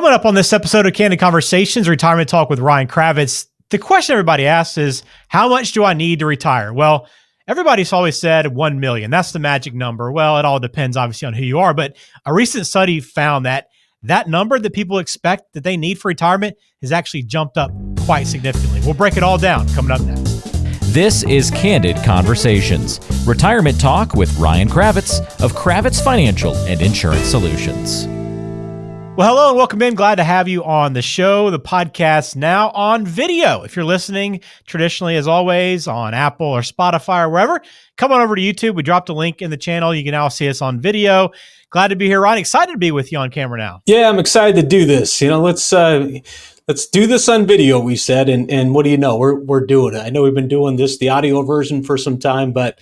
Coming up on this episode of Candid Conversations, Retirement Talk with Ryan Kravitz, the question everybody asks is, how much do I need to retire? Well, everybody's always said 1 million. That's the magic number. Well, it all depends obviously on who you are, but a recent study found that that number that people expect that they need for retirement has actually jumped up quite significantly. We'll break it all down coming up next. This is Candid Conversations, retirement talk with Ryan Kravitz of Kravitz Financial and Insurance Solutions. Well, hello and welcome in. Glad to have you on the show, the podcast now on video. If you're listening traditionally, as always, on Apple or Spotify or wherever, come on over to YouTube. We dropped a link in the channel. You can now see us on video. Glad to be here, Ryan. Excited to be with you on camera now. Yeah, I'm excited to do this. Let's do this on video, we said, and what do you know? We're doing it. I know we've been doing this, the audio version, for some time, but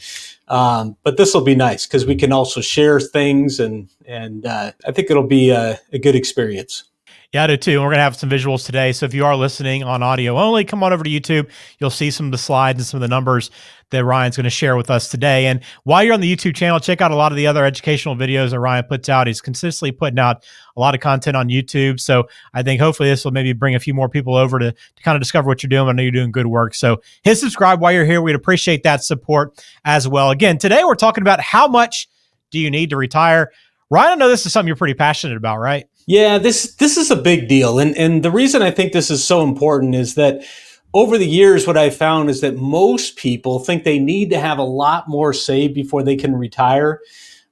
this will be nice because we can also share things, and I think it'll be a good experience. Yeah, I do too. We're going to have some visuals today. So if you are listening on audio only, come on over to YouTube. You'll see some of the slides and some of the numbers that Ryan's going to share with us today. And while you're on the YouTube channel, check out a lot of the other educational videos that Ryan puts out. He's consistently putting out a lot of content on YouTube. So I think hopefully this will maybe bring a few more people over to kind of discover what you're doing. I know you're doing good work. So hit subscribe while you're here. We'd appreciate that support as well. Again, today we're talking about how much do you need to retire? Ryan, I know this is something you're pretty passionate about, right? Yeah, this is a big deal. And the reason I think this is so important is that over the years, what I found is that most people think they need to have a lot more saved before they can retire.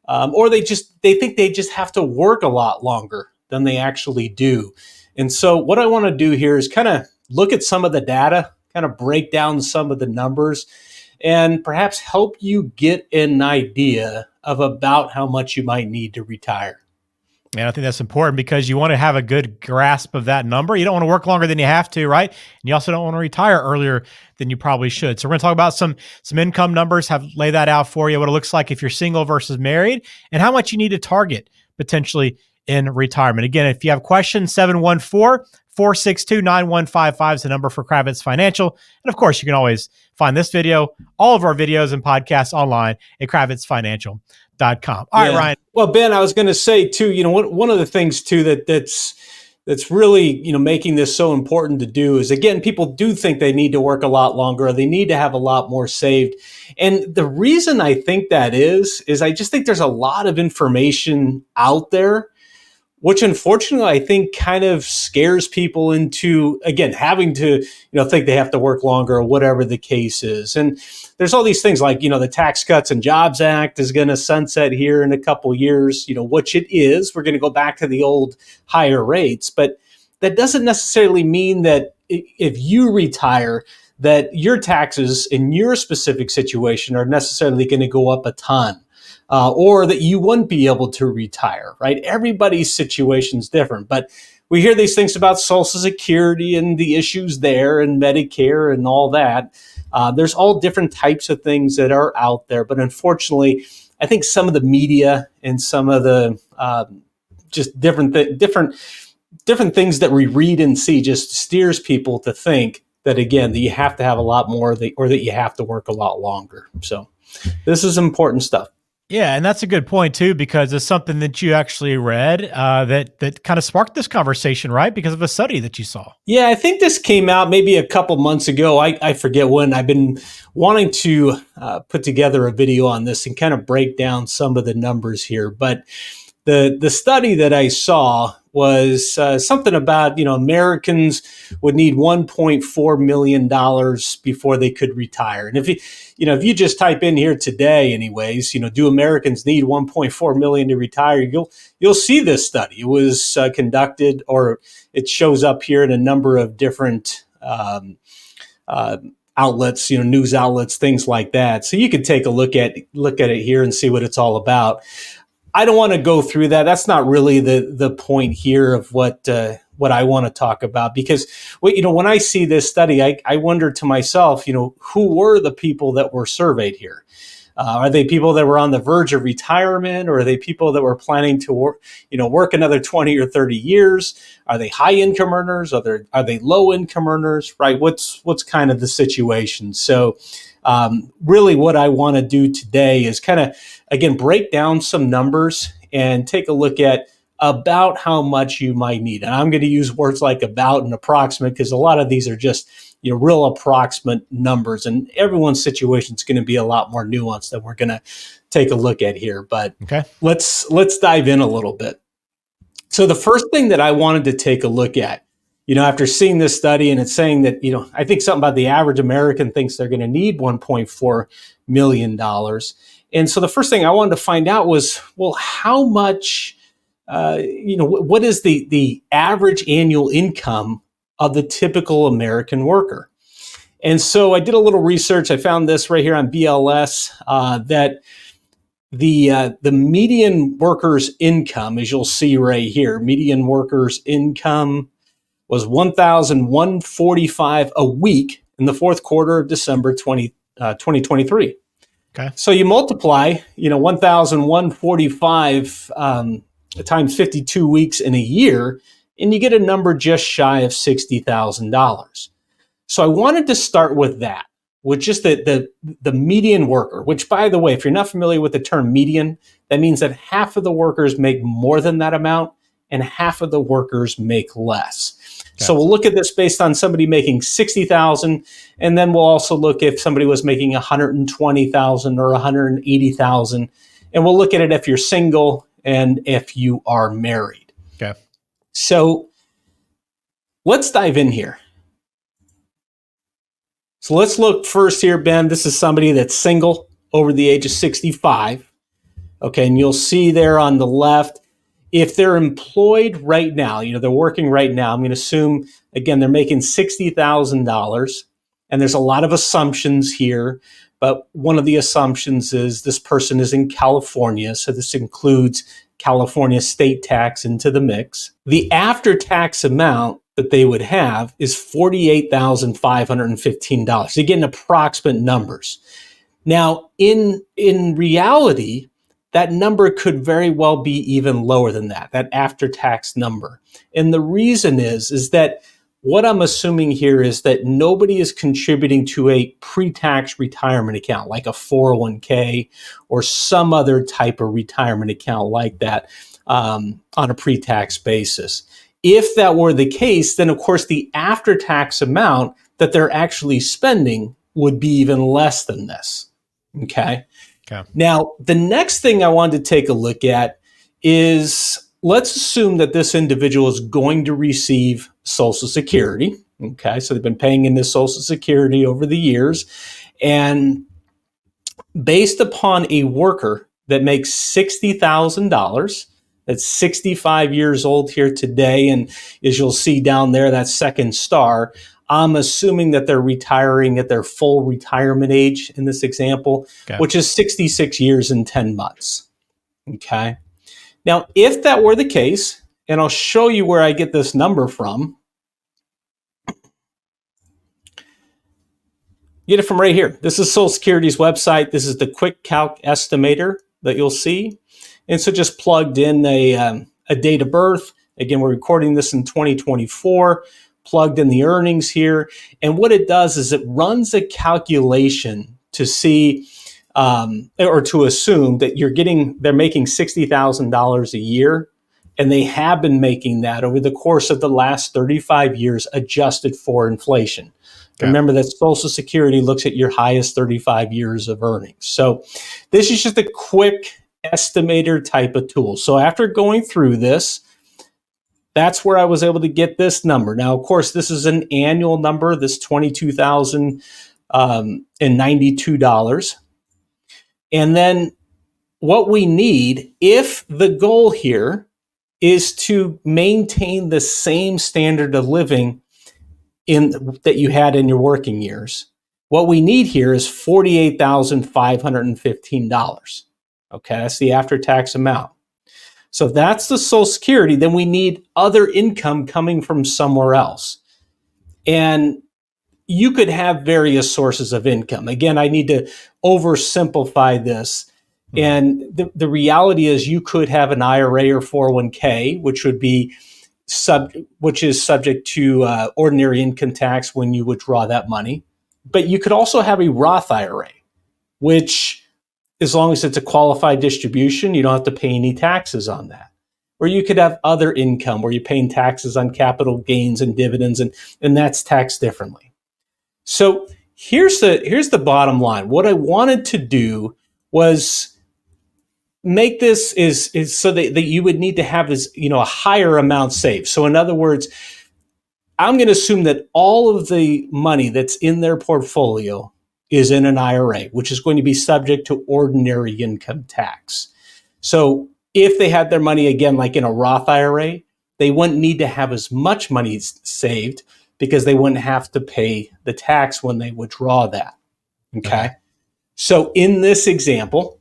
Or they think they just have to work a lot longer than they actually do. And so what I want to do here is kind of look at some of the data, kind of break down some of the numbers, and perhaps help you get an idea of about how much you might need to retire. And I think that's important because you want to have a good grasp of that number. You don't want to work longer than you have to, right? And you also don't want to retire earlier than you probably should. So we're going to talk about some income numbers, lay that out for you, what it looks like if you're single versus married, and how much you need to target potentially in retirement. Again, if you have questions, 714-462-9155 is the number for Kravitz Financial. And of course, you can always find this video, all of our videos and podcasts online at kravitzfinancial.com. All right, Ryan. Well, Ben, I was going to say too, one of the things too that's really, making this so important to do is, again, people do think they need to work a lot longer, or they need to have a lot more saved. And the reason I think that is I just think there's a lot of information out there, which unfortunately I think kind of scares people into, again, having to, think they have to work longer or whatever the case is. And there's all these things like, the Tax Cuts and Jobs Act is going to sunset here in a couple years, which it is. We're going to go back to the old higher rates, but that doesn't necessarily mean that if you retire, that your taxes in your specific situation are necessarily going to go up a ton. Or that you wouldn't be able to retire, right? Everybody's situation is different, but we hear these things about Social Security and the issues there and Medicare and all that. There's all different types of things that are out there, but unfortunately, I think some of the media and some of the just different things that we read and see just steers people to think that, again, that you have to have a lot more or that you have to work a lot longer. So this is important stuff. Yeah, and that's a good point too, because it's something that you actually read that kind of sparked this conversation, right? Because of a study that you saw. Yeah, I think this came out maybe a couple months ago. I forget when. I've been wanting to put together a video on this and kind of break down some of the numbers here. But the study that I saw was something about, Americans would need $1.4 million before they could retire. And if you just type in here today, anyways, do Americans need $1.4 million to retire? You'll see this study. It was conducted, or it shows up here in a number of different outlets, news outlets, things like that. So you could take a look at it here and see what it's all about. I don't want to go through that. That's not really the point here of what I want to talk about, because when I see this study, I wonder to myself, who were the people that were surveyed here? Are they people that were on the verge of retirement, or are they people that were planning to work another 20 or 30 years? Are they high income earners? Are they low income earners? Right? What's kind of the situation? So really what I want to do today is kind of, again, break down some numbers and take a look at about how much you might need. And I'm going to use words like about and approximate because a lot of these are just real approximate numbers, and everyone's situation is going to be a lot more nuanced than we're going to take a look at here. But Okay. let's dive in a little bit. So the first thing that I wanted to take a look at, after seeing this study, and it's saying that, I think something about the average American thinks they're going to need $1.4 million. And so the first thing I wanted to find out was, well, how much, what is the average annual income of the typical American worker? And so I did a little research. I found this right here on BLS, that the median worker's income, as you'll see right here, median worker's income was $1,145 a week in the fourth quarter of December 2023. Okay. So you multiply, 1,145 times 52 weeks in a year, and you get a number just shy of $60,000. So I wanted to start with that, with just the median worker, which, by the way, if you're not familiar with the term median, that means that half of the workers make more than that amount and half of the workers make less. Okay. So we'll look at this based on somebody making $60,000, and then we'll also look if somebody was making $120,000 or $180,000, and we'll look at it if you're single and if you are married. Okay. So let's dive in here. So let's look first here, Ben. This is somebody that's single over the age of 65. Okay, and you'll see there on the left, if they're employed right now, they're working right now, I'm going to assume, again, they're making $60,000. And there's a lot of assumptions here. But one of the assumptions is this person is in California. So this includes California state tax into the mix. The after-tax amount that they would have is $48,515. Again, approximate numbers. Now, in reality, that number could very well be even lower than that after-tax number. And the reason is that what I'm assuming here is that nobody is contributing to a pre-tax retirement account, like a 401k or some other type of retirement account like that on a pre-tax basis. If that were the case, then of course the after-tax amount that they're actually spending would be even less than this. Okay. Now, the next thing I wanted to take a look at is, let's assume that this individual is going to receive Social Security. Okay, so they've been paying in this Social Security over the years. And based upon a worker that makes $60,000, that's 65 years old here today, and as you'll see down there, that second star, I'm assuming that they're retiring at their full retirement age in this example, which is 66 years and 10 months. Okay. Now, if that were the case, and I'll show you where I get this number from, get it from right here. This is Social Security's website. This is the Quick Calc Estimator that you'll see. And so just plugged in a date of birth. Again, we're recording this in 2024. Plugged in the earnings here. And what it does is it runs a calculation to see or to assume that they're making $60,000 a year. And they have been making that over the course of the last 35 years, adjusted for inflation. Okay. Remember that Social Security looks at your highest 35 years of earnings. So this is just a quick estimator type of tool. So after going through this, that's where I was able to get this number. Now, of course, this is an annual number, this $22,092. And then what we need, if the goal here is to maintain the same standard of living that you had in your working years, what we need here is $48,515. Okay, that's the after-tax amount. So if that's the Social Security, then we need other income coming from somewhere else. And you could have various sources of income. Again, I need to oversimplify this. And the reality is you could have an IRA or 401k, which would be which is subject to ordinary income tax when you withdraw that money. But you could also have a Roth IRA, which, as long as it's a qualified distribution, you don't have to pay any taxes on that. or you could have other income where you're paying taxes on capital gains and dividends, and that's taxed differently. So here's the bottom line. What I wanted to do was make this is so that you would need to have this, a higher amount saved. So in other words, I'm going to assume that all of the money that's in their portfolio is in an IRA, which is going to be subject to ordinary income tax. So if they had their money, again, like in a Roth IRA, they wouldn't need to have as much money saved because they wouldn't have to pay the tax when they withdraw that. Okay. So in this example,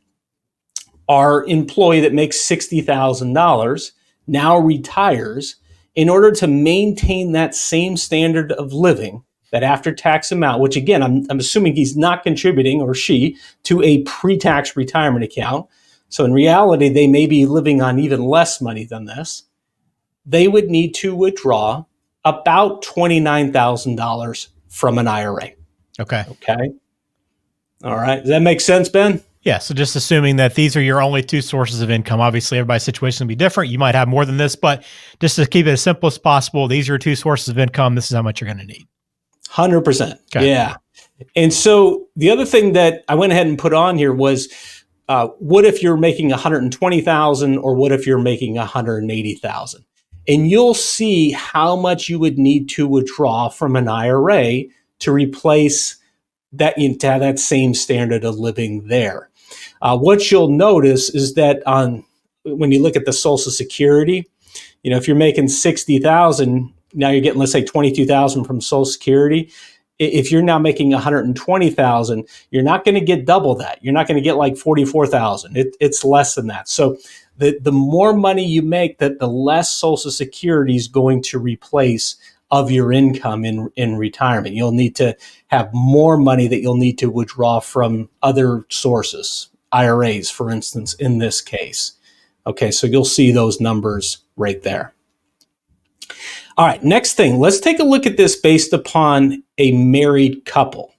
our employee that makes $60,000 now retires. In order to maintain that same standard of living, that after-tax amount, which again, I'm assuming he's not contributing, or she, to a pre-tax retirement account. So in reality, they may be living on even less money than this. They would need to withdraw about $29,000 from an IRA. Okay. All right. Does that make sense, Ben? Yeah. So just assuming that these are your only two sources of income. Obviously, everybody's situation will be different. You might have more than this, but just to keep it as simple as possible, these are your two sources of income. This is how much you're going to need. 100%. Okay. Yeah. And so the other thing that I went ahead and put on here was, what if you're making 120,000, or what if you're making 180,000? And you'll see how much you would need to withdraw from an IRA to replace that, to have that same standard of living there. What you'll notice is that when you look at the Social Security, if you're making 60,000, now you're getting, let's say, 22,000 from Social Security. If you're now making 120,000, you're not going to get double that. You're not going to get like 44,000. It's less than that. So the more money you make, the less Social Security is going to replace of your income in retirement. You'll need to have more money that you'll need to withdraw from other sources, IRAs, for instance, in this case. Okay, so you'll see those numbers right there. All right, next thing, let's take a look at this based upon a married couple.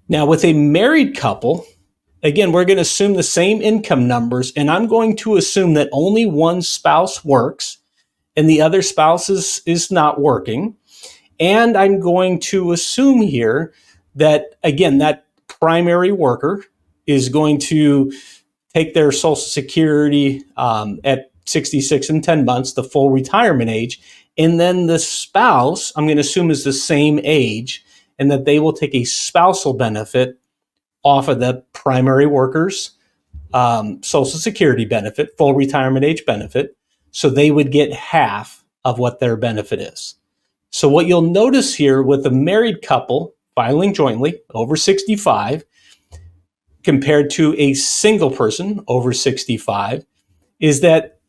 Now, with a married couple, again, we're going to assume the same income numbers, and I'm going to assume that only one spouse works and the other spouse is not working. And I'm going to assume here that, again, that primary worker is going to take their Social Security at 66 and 10 months, the full retirement age. And then the spouse, I'm going to assume, is the same age, and that they will take a spousal benefit off of the primary worker's Social Security benefit, full retirement age benefit. So they would get half of what their benefit is. So what you'll notice here with a married couple filing jointly over 65 compared to a single person over 65 is that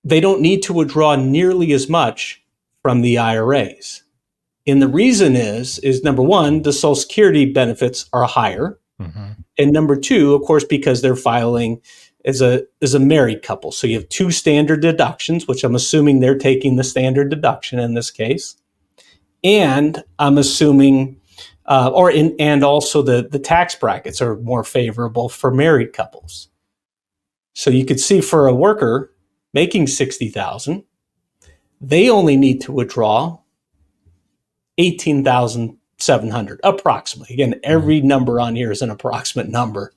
they don't need to withdraw nearly as much from the IRAs. And the reason is number one, the Social Security benefits are higher. Mm-hmm. And number two, of course, because they're filing as a married couple. So you have two standard deductions, which I'm assuming they're taking the standard deduction in this case. And I'm assuming, and also the tax brackets are more favorable for married couples. So you could see for a worker making $60,000, they only need to withdraw $18,700 approximately. Again, every number on here is an approximate number.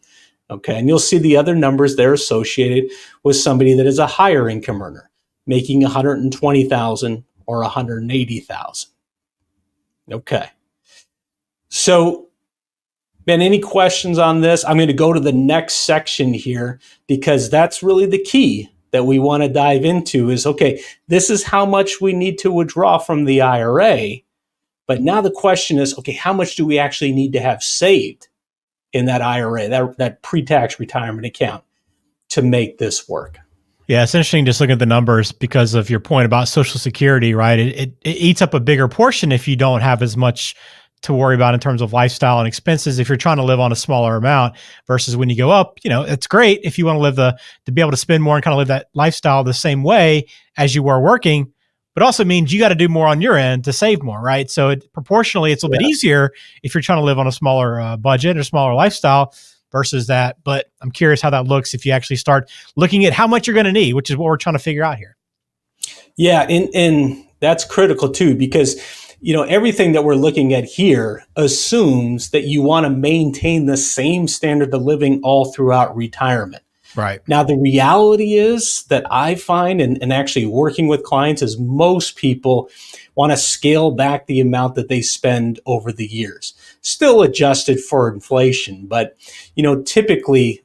Okay, and you'll see the other numbers there associated with somebody that is a higher income earner, making $120,000 or $180,000. Okay, so Ben, any questions on this? I'm going to go to the next section here because that's really the key that we want to dive into is, okay, this is how much we need to withdraw from the IRA. But now the question is, okay, how much do we actually need to have saved in that IRA, that pre-tax retirement account, to make this work? Yeah, it's interesting just looking at the numbers because of your point about Social Security, right? It eats up a bigger portion if you don't have as much to worry about in terms of lifestyle and expenses if you're trying to live on a smaller amount versus when you go up. It's great if you want to live to be able to spend more and kind of live that lifestyle the same way as you were working, but also means you got to do more on your end to save more, right? So proportionally, it's a little bit easier if you're trying to live on a smaller budget or smaller lifestyle. versus that. But I'm curious how that looks if you actually start looking at how much you're going to need, which is what we're trying to figure out here. Yeah, and that's critical too, because everything that we're looking at here assumes that you want to maintain the same standard of living all throughout retirement. Right. Now, the reality is that I find, and actually working with clients, is most people want to scale back the amount that they spend over the years, still adjusted for inflation. But, typically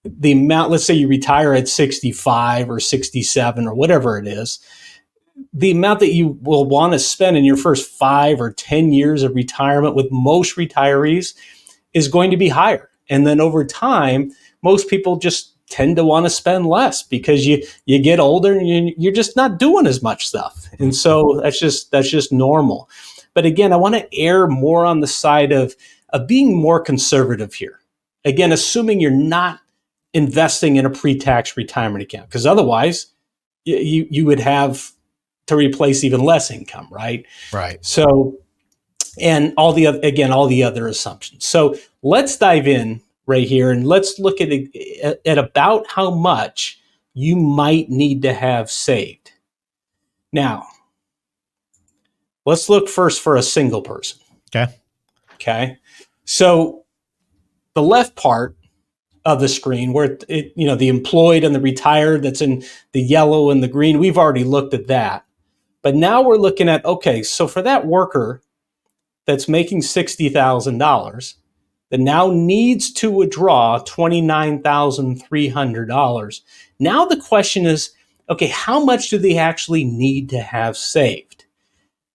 the amount, let's say you retire at 65 or 67 or whatever it is, the amount that you will want to spend in your first 5 or 10 years of retirement with most retirees is going to be higher. And then over time, most people just tend to want to spend less because you get older and you're just not doing as much stuff. And so that's just normal. But again, I want to err more on the side of being more conservative here. Again, assuming you're not investing in a pre-tax retirement account, because otherwise you would have to replace even less income, right? Right. So, and all the other assumptions. So let's dive in right here and let's look at about how much you might need to have saved. Now, let's look first for a single person. Okay. So the left part of the screen where the employed and the retired, that's in the yellow and the green, we've already looked at that. But now we're looking at, okay, so for that worker that's making $60,000 that now needs to withdraw $29,300. Now the question is, okay, how much do they actually need to have saved?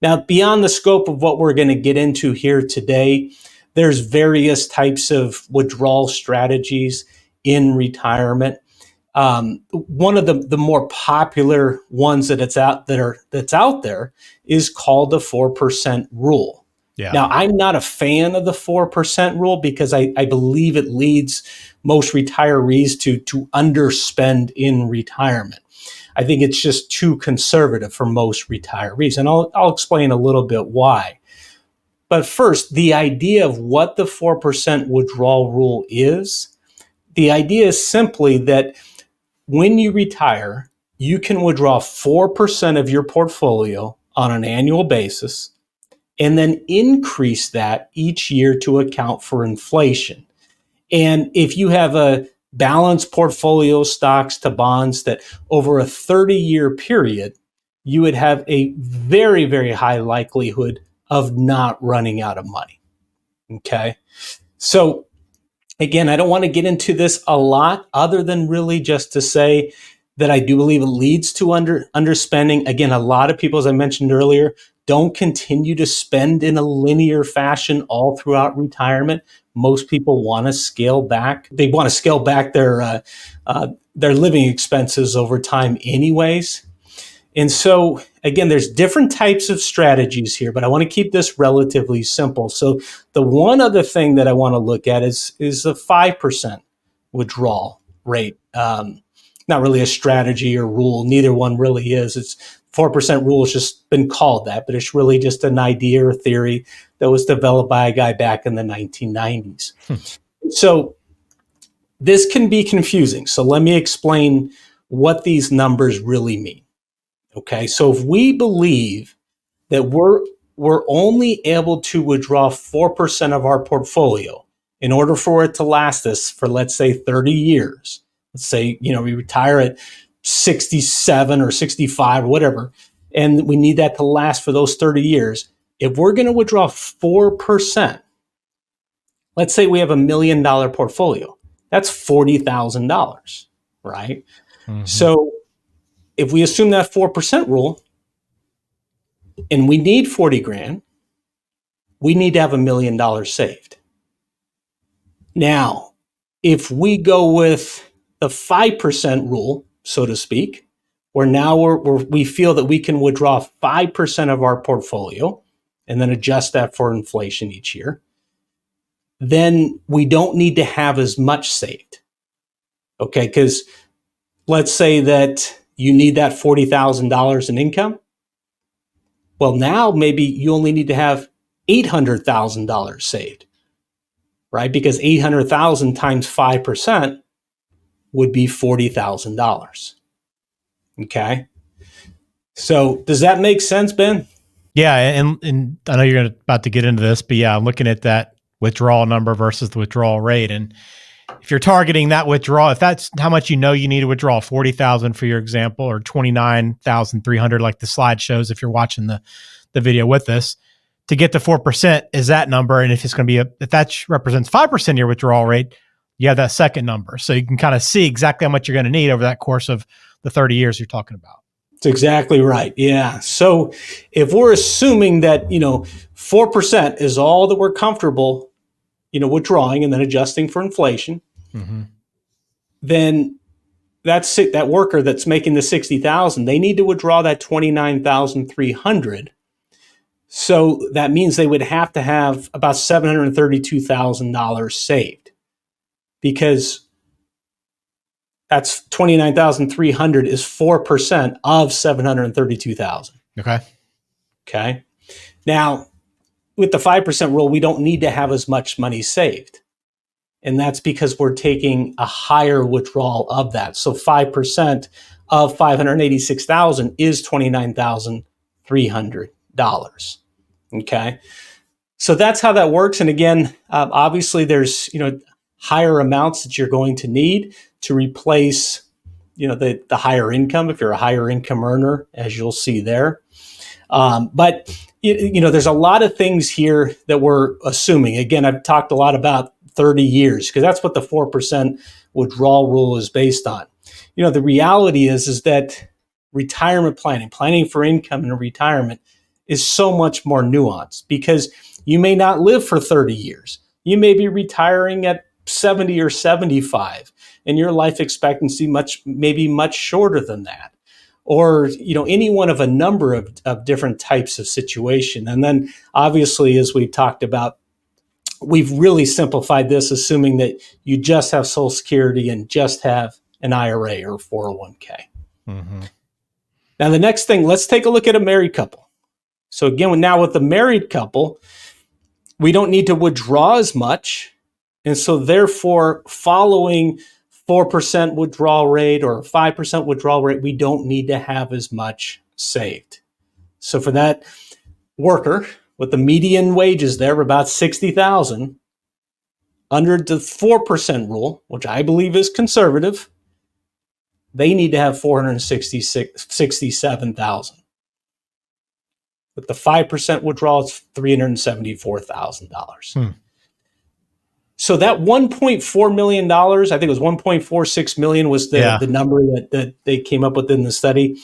Now, beyond the scope of what we're going to get into here today, there's various types of withdrawal strategies in retirement. One of the more popular ones that's out there is called the 4% rule. Yeah. Now, I'm not a fan of the 4% rule because I believe it leads most retirees to underspend in retirement. I think it's just too conservative for most retirees, and I'll explain a little bit why. But first, the idea of what the 4% withdrawal rule is, the idea is simply that when you retire, you can withdraw 4% of your portfolio on an annual basis and then increase that each year to account for inflation. And if you have a balanced portfolio, stocks to bonds, that over a 30-year period, you would have a very, very high likelihood of not running out of money. Okay. So again, I don't want to get into this a lot other than really just to say that I do believe it leads to underspending. Again, a lot of people, as I mentioned earlier, don't continue to spend in a linear fashion all throughout retirement. Most people want to scale back. They want to scale back their living expenses over time anyways. And so, again, there's different types of strategies here, but I want to keep this relatively simple. So the one other thing that I want to look at is a 5% withdrawal rate. Not really a strategy or rule. Neither one really is. It's 4% rule has just been called that, but it's really just an idea or theory that was developed by a guy back in the 1990s. So this can be confusing. So let me explain what these numbers really mean. Okay, so if we believe that we're only able to withdraw 4% of our portfolio in order for it to last us for, let's say, 30 years, let's say, we retire at 67 or 65 or whatever, and we need that to last for those 30 years. If we're going to withdraw 4%, let's say we have $1 million portfolio, that's $40,000, right? Mm-hmm. So if we assume that 4% rule and we need 40 grand, we need to have $1 million saved. Now, if we go with the 5% rule, so to speak, where now we feel that we can withdraw 5% of our portfolio and then adjust that for inflation each year, then we don't need to have as much saved. Okay, because let's say that you need that $40,000 in income. Well, now maybe you only need to have $800,000 saved. right? Because 800,000 times 5% would be $40,000. Okay. So does that make sense, Ben? Yeah, and I know you're about to get into this, but yeah, I'm looking at that withdrawal number versus the withdrawal rate, and if you're targeting that withdrawal, if that's how much you need to withdraw, 40,000 for your example, or 29,300, like the slide shows, if you're watching the video with us, to get to 4% is that number, and if it's going to be if that represents 5% of your withdrawal rate, you have that second number, so you can kind of see exactly how much you're going to need over that course of the 30 years you're talking about. That's exactly right. Yeah. So if we're assuming that, 4% is all that we're comfortable, withdrawing and then adjusting for inflation, then that's it. That worker that's making the 60,000, they need to withdraw that 29,300. So that means they would have to have about $732,000 saved, because that's 29,300 is 4% of 732,000. Okay. Now, with the 5% rule, we don't need to have as much money saved. And that's because we're taking a higher withdrawal of that. So 5% of 586,000 is $29,300. Okay. So that's how that works. And again, obviously there's, higher amounts that you're going to need to replace, the higher income, if you're a higher income earner, as you'll see there. But there's a lot of things here that we're assuming. Again, I've talked a lot about 30 years because that's what the 4% withdrawal rule is based on. The reality is that retirement planning for income in retirement is so much more nuanced, because you may not live for 30 years. You may be retiring at 70 or 75, and your life expectancy maybe much shorter than that, or any one of a number of different types of situation. And then obviously, as we've talked about, we've really simplified this, assuming that you just have Social Security and just have an IRA or 401k. Now the next thing, let's take a look at a married couple. So again, now with the married couple, we don't need to withdraw as much. And so therefore, following 4% withdrawal rate or 5% withdrawal rate, we don't need to have as much saved. So for that worker with the median wages there of about 60,000, under the 4% rule, which I believe is conservative, they need to have 467,000. With the 5% withdrawal, it's $374,000. So that $1.4 million, I think it was $1.46 million was the number that they came up with in the study.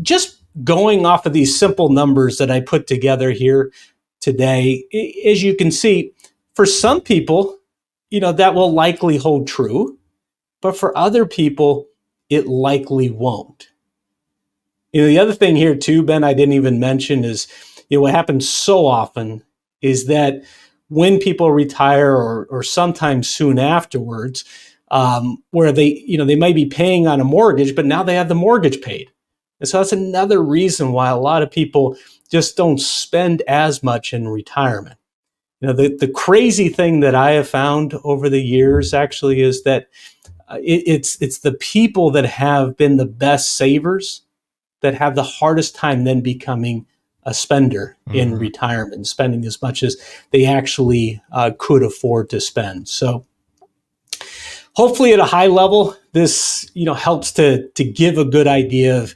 Just going off of these simple numbers that I put together here today, as you can see, for some people, that will likely hold true, but for other people, it likely won't. The other thing here too, Ben, I didn't even mention is, what happens so often is that when people retire or sometimes soon afterwards, where they might be paying on a mortgage, but now they have the mortgage paid. And so that's another reason why a lot of people just don't spend as much in retirement. The crazy thing that I have found over the years actually is that it's the people that have been the best savers that have the hardest time then becoming a spender in retirement, spending as much as they actually could afford to spend. So hopefully at a high level, this helps to give a good idea of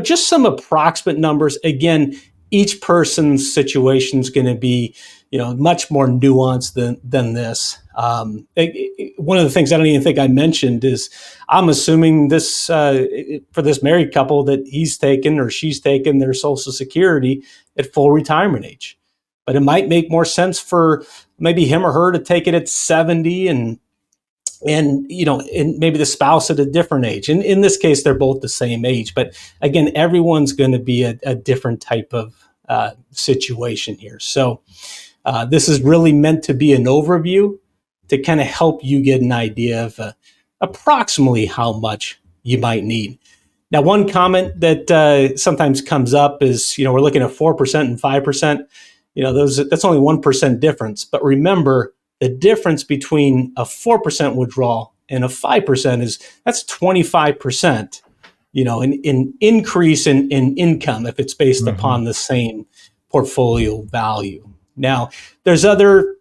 just some approximate numbers. Again, each person's situation is going to be much more nuanced than this. One of the things I don't even think I mentioned is I'm assuming this for this married couple that he's taken or she's taken their Social Security at full retirement age. But it might make more sense for maybe him or her to take it at 70 and maybe the spouse at a different age. And in this case, they're both the same age. But again, everyone's going to be a different type of situation here. So this is really meant to be an overview to kind of help you get an idea of approximately how much you might need. Now, one comment that sometimes comes up is, we're looking at 4% and 5%. That's only 1% difference. But remember, the difference between a 4% withdrawal and a 5% that's 25%, in increase in income if it's based upon the same portfolio value. Now, there's other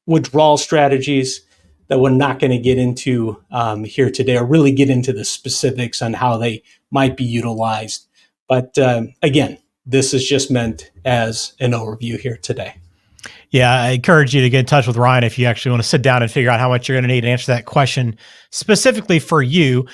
withdrawal strategies that we're not going to get into here today, or really get into the specifics on how they might be utilized. But again, this is just meant as an overview here today. Yeah, I encourage you to get in touch with Ryan if you actually want to sit down and figure out how much you're going to need to answer that question specifically for you.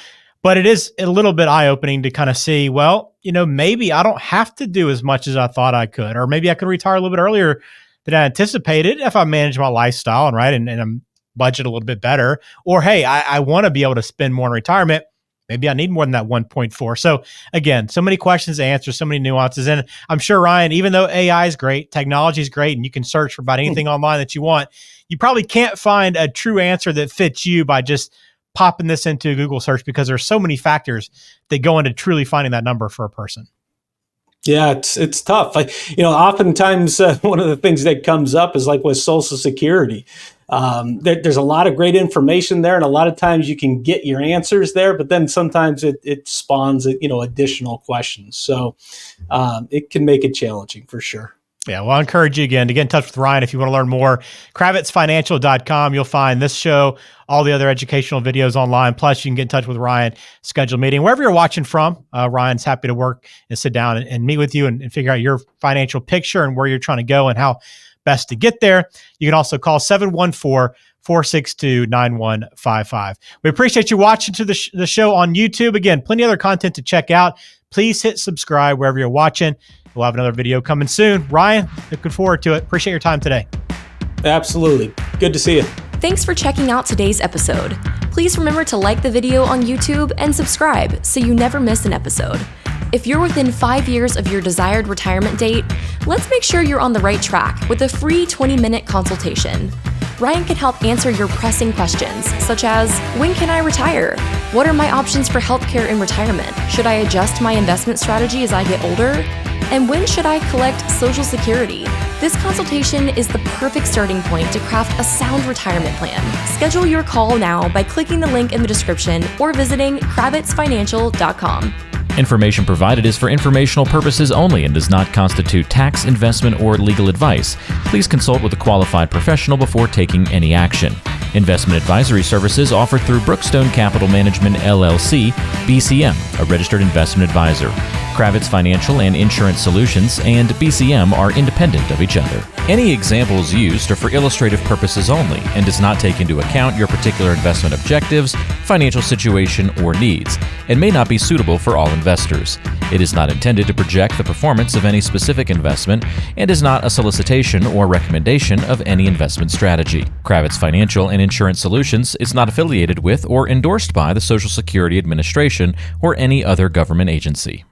But it is a little bit eye-opening to kind of see, well, maybe I don't have to do as much as I thought I could, or maybe I could retire a little bit earlier than I anticipated if I manage my lifestyle and I'm budget a little bit better. Or, hey, I want to be able to spend more in retirement. Maybe I need more than that 1.4. So again, so many questions to answer, so many nuances. And I'm sure, Ryan, even though AI is great, technology is great, and you can search for about anything online that you want, you probably can't find a true answer that fits you by just popping this into a Google search, because there's so many factors that go into truly finding that number for a person. Yeah, it's tough. Oftentimes one of the things that comes up is like with Social Security. There's a lot of great information there, and a lot of times you can get your answers there, but then sometimes it spawns additional questions. So it can make it challenging for sure. Yeah, well, I encourage you again to get in touch with Ryan if you want to learn more. KravitzFinancial.com. You'll find this show, all the other educational videos online. Plus, you can get in touch with Ryan, schedule a meeting. Wherever you're watching from, Ryan's happy to work and sit down and meet with you and figure out your financial picture and where you're trying to go and how best to get there. You can also call 714-462-9155. We appreciate you watching to the show on YouTube. Again, plenty of other content to check out. Please hit subscribe wherever you're watching. We'll have another video coming soon. Ryan, looking forward to it. Appreciate your time today. Absolutely. Good to see you. Thanks for checking out today's episode. Please remember to like the video on YouTube and subscribe so you never miss an episode. If you're within 5 years of your desired retirement date, let's make sure you're on the right track with a free 20-minute consultation. Ryan can help answer your pressing questions, such as, when can I retire? What are my options for healthcare in retirement? Should I adjust my investment strategy as I get older? And when should I collect Social Security? This consultation is the perfect starting point to craft a sound retirement plan. Schedule your call now by clicking the link in the description or visiting KravitzFinancial.com. Information provided is for informational purposes only and does not constitute tax, investment, or legal advice. Please consult with a qualified professional before taking any action. Investment advisory services offered through Brookstone Capital Management, LLC, BCM, a registered investment advisor. Kravitz Financial and Insurance Solutions and BCM are independent of each other. Any examples used are for illustrative purposes only and does not take into account your particular investment objectives, financial situation, or needs, and may not be suitable for all investors. It is not intended to project the performance of any specific investment and is not a solicitation or recommendation of any investment strategy. Kravitz Financial and Insurance Solutions is not affiliated with or endorsed by the Social Security Administration or any other government agency.